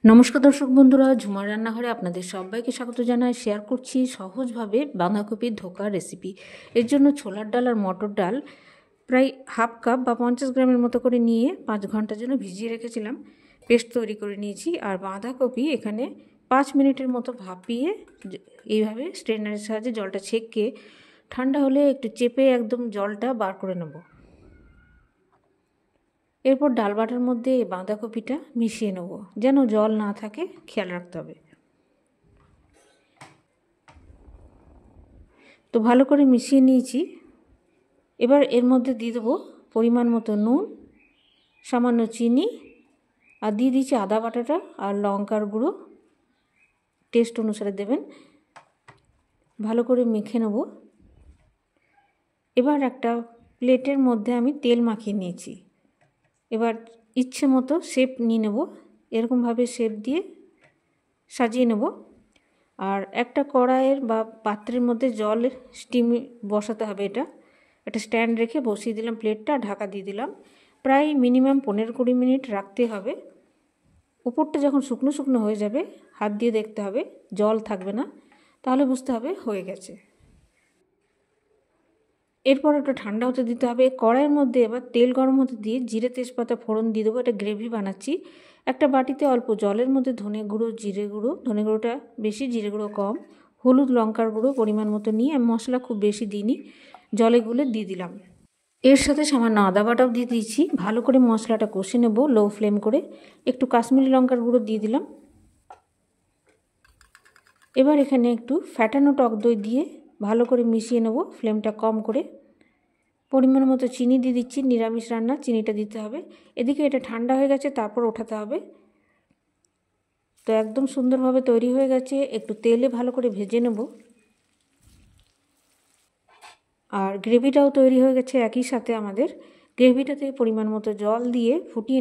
নমস্কার দর্শক বন্ধুরা, ঝুমার রান্নাঘরে আপনাদের সবাইকে স্বাগত জানাই। শেয়ার করছি সহজভাবে বাঁধাকপির ধোকার রেসিপি। এর জন্য ছোলার ডাল আর মটর ডাল প্রায় হাফ কাপ বা 50 গ্রামের মতো করে নিয়ে 5 ঘন্টার জন্য ভিজিয়ে রেখেছিলাম। পেস্ট তৈরি করে নিয়েছি। আর বাঁধাকপি এখানে 5 মিনিটের মতো ভাপিয়ে এইভাবে স্ট্রেনারের সাহায্যে জলটা ছেঁকে ঠান্ডা হলে একটু চেপে একদম জলটা বার করে নেব। এরপর ডাল বাটার মধ্যে বাঁধাকপিটা মিশিয়ে নেব, যেন জল না থাকে খেয়াল রাখতে হবে। তো ভালো করে মিশিয়ে নিয়েছি। এবার এর মধ্যে দিয়ে দেবো পরিমাণ মতো নুন, সামান্য চিনি, আর দিয়ে দিচ্ছি আদা বাটাটা আর লঙ্কার গুঁড়ো, টেস্ট অনুসারে দেবেন। ভালো করে মেখে নেব। এবার একটা প্লেটের মধ্যে আমি তেল মাখিয়ে নিয়েছি। এবার ইচ্ছে মতো শেপ নিয়ে নেব, এরকমভাবে শেপ দিয়ে সাজিয়ে নেব। আর একটা কড়াইয়ের বা পাত্রের মধ্যে জল স্টিম বসাতে হবে। একটা স্ট্যান্ড রেখে বসিয়ে দিলাম প্লেটটা, ঢাকা দিয়ে দিলাম। প্রায় মিনিমাম 15-20 মিনিট রাখতে হবে। উপরটা যখন শুকনো শুকনো হয়ে যাবে হাত দিয়ে দেখতে হবে জল থাকবে না, তাহলে বুঝতে হবে হয়ে গেছে। এরপর একটু ঠান্ডা হতে দিতে হবে। কড়াইয়ের মধ্যে এবার তেল গরম হতে দিয়ে জিরে তেজপাতা ফোড়ন দিয়ে দেবো। এটা গ্রেভি বানাচ্ছি। একটা বাটিতে অল্প জলের মধ্যে ধনে গুঁড়ো, জিরে গুঁড়ো, ধনে গুঁড়োটা বেশি, জিরে গুঁড়ো কম, হলুদ লঙ্কার গুঁড়ো পরিমাণ মতো নিয়ে, আমি মশলা খুব বেশি দিইনি, জলে গুলে দিয়ে দিলাম। এর সাথে সামান্য আদা বাটাও দিয়ে দিয়েছি। ভালো করে মশলাটা কষে নেব লো ফ্লেম করে। একটু কাশ্মীরি লঙ্কার গুঁড়ো দিয়ে দিলাম। এবার এখানে একটু ফ্যাটানো টক দই দিয়ে ভালো করে মিশিয়ে নেব ফ্লেমটা কম করে। পরিমাণ মতো চিনি দিয়ে দিচ্ছি, নিরামিষ রান্না চিনিটা দিতে হবে। এদিকে এটা ঠান্ডা হয়ে গেছে, তারপর ওঠাতে হবে। তো একদম সুন্দরভাবে তৈরি হয়ে গেছে। একটু তেলে ভালো করে ভেজে নেব। আর গ্রেভিটাও তৈরি হয়ে গেছে একই সাথে। আমাদের গ্রেভিটাতে পরিমাণ মতো জল দিয়ে ফুটিয়ে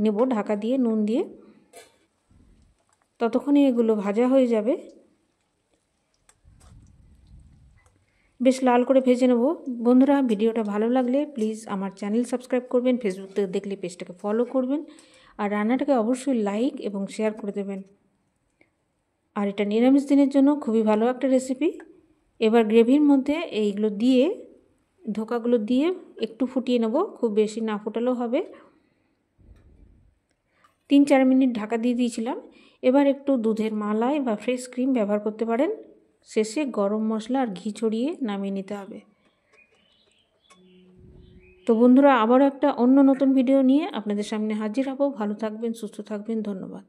নেব ঢাকা দিয়ে নুন দিয়ে। ততক্ষণে এগুলো ভাজা হয়ে যাবে। বেশ লাল করে ভেজে নেব। বন্ধুরা, ভিডিওটা ভালো লাগলে প্লিজ আমার চ্যানেল সাবস্ক্রাইব করবেন, ফেসবুক থেকে দেখলে পেজটাকে ফলো করবেন, আর রান্নাটাকে অবশ্যই লাইক এবং শেয়ার করে দেবেন। আর এটা নিরামিষ দিনের জন্য খুবই ভালো একটা রেসিপি। এবার গ্রেভির মধ্যে এইগুলো দিয়ে, ধোকাগুলো দিয়ে একটু ফুটিয়ে নেব, খুব বেশি না ফোটালেও হবে। 3-4 মিনিট ঢাকা দিয়ে দিয়েছিলাম। এবার একটু দুধের মালাই বা ফ্রেশ ক্রিম ব্যবহার করতে পারেন। শেষে গরম মশলা আর ঘি ছড়িয়ে নামিয়ে নিতে হবে। তো বন্ধুরা, আবারও একটা অন্য নতুন ভিডিও নিয়ে আপনাদের সামনে হাজির হব। ভালো থাকবেন, সুস্থ থাকবেন। ধন্যবাদ।